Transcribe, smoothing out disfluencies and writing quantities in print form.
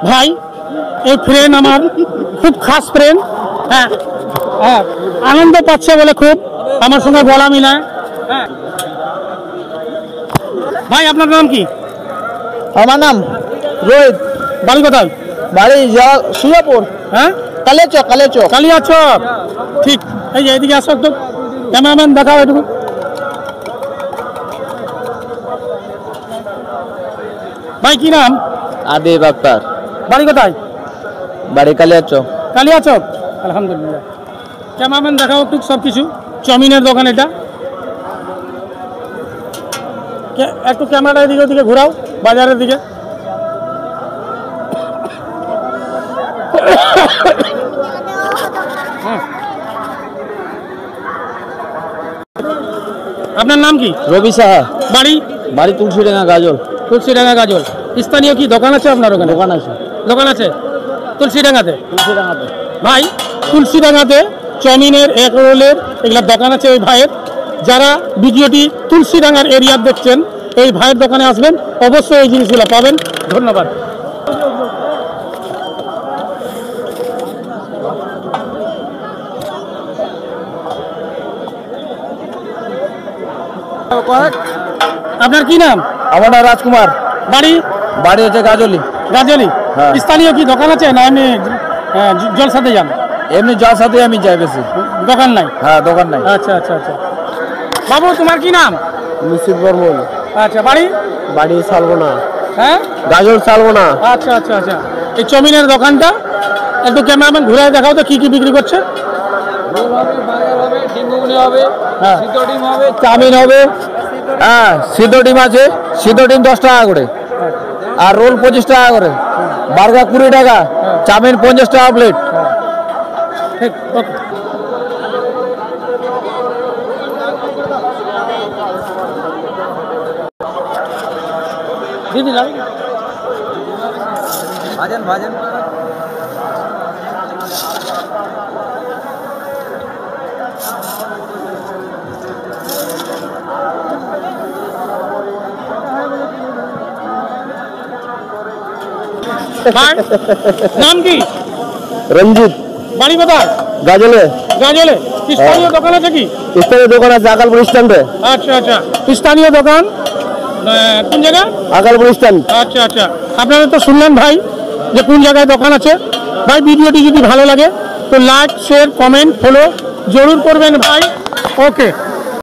ভাই এই ফ্রেন্ড আমার খুব খাস ফ্রেন্ড। হ্যাঁ হ্যাঁ, আনন্দ পাচ্ছে বলে খুব আমার সঙ্গে বলা মিলায়। হ্যাঁ ভাই, আপনার নাম কি? আমার নাম রোহিত। বাড়ি কোথায়? বাড়ি সুজাপুর। হ্যাঁ, কালিয়াচক। কালিয়াচক। ঠিক, এই যে এদিকে আসো একটু, ক্যামেরাম্যান দেখাও এটুকু। ভাই কি নাম? আদিব আক্তার। বাড়ি কোথায়? বাড়ি কালিয়াচক। কালিয়াচক, আলহামদুলিল্লাহ। ক্যামেরাম্যান দেখাও একটু সব কিছু। চাউমিনের দোকান এটা। একটু ক্যামেরাটা এদিকে ওদিকে ঘোরাও, বাজারের দিকে। আপনার নাম কি? রবি সাহা। বাড়ি? বাড়ি তুলসীডাঙ্গা গাজল। তুলসীডাঙ্গা গাজল। স্থানীয় কি দোকান আছে আপনার ওখানে? দোকান আছে। দোকান আছে তুলসীডাঙ্গাতে? তুলসীডাঙ্গাতে। ভাই তুলসীডাঙ্গাতে চাউমিনের, এগ রোলের এগুলো দোকান আছে ওই ভাইয়ের। যারা ভিডিওটি তুলসীডাঙ্গার এরিয়া দেখছেন, এই ভাইয়ের দোকানে আসবেন, অবশ্যই এই জিনিসগুলো পাবেন। ধন্যবাদ। আপনার কি নাম? আমার নাম রাজকুমার। বাড়ি? বাড়ি হচ্ছে গাজলি। গাজলি। হ্যাঁ। স্থানীয় কি দোকান আছে না এমনি জলসাতে যান? এমনি জল সাথে আমি যাই বেশি। দোকান নাই? হ্যাঁ, দোকান নাই। আচ্ছা আচ্ছা আচ্ছা। বাবু তোমার কি নাম? নিশ্চিত বর্মন। আচ্ছা, বাড়ি? বাড়ি শালবনা। হ্যাঁ, গাজল শালবনা। আচ্ছা আচ্ছা আচ্ছা। এই চাউমিনের দোকানটা একটু ক্যামেরাম্যান ঘুরে দেখাও তো, কি কি বিক্রি করছে? হ্যাঁ, চাউমিন হবে। হ্যাঁ, সিদ্ধ ডিম আছে। সিদ্ধ ডিম 10 টাকা করে, আর রোল 25 টাকা করে, বার্গার 20 টাকা, চাউমিন 50 টাকা প্লেট। ঠিক, ওকে। দিদি যাবে? ভাজেন। ভাই নাম কি? রঞ্জিত। বাড়ি কোথায়? গাজলে। গাজলে। স্থানীয় দোকান আছে কি? স্থানীয় দোকান আছে আকালপুর স্ট্যান্ডে। আচ্ছা আচ্ছা, স্থানীয় দোকান কোন জায়গা? আকালপুর স্ট্যান্ড। আচ্ছা আচ্ছা, আপনারা তো শুনলেন ভাই যে কোন জায়গায় দোকান আছে। ভাই ভিডিওটি যদি ভালো লাগে তো লাইক, শেয়ার, কমেন্ট, ফলো জরুর করবেন ভাই। ওকে।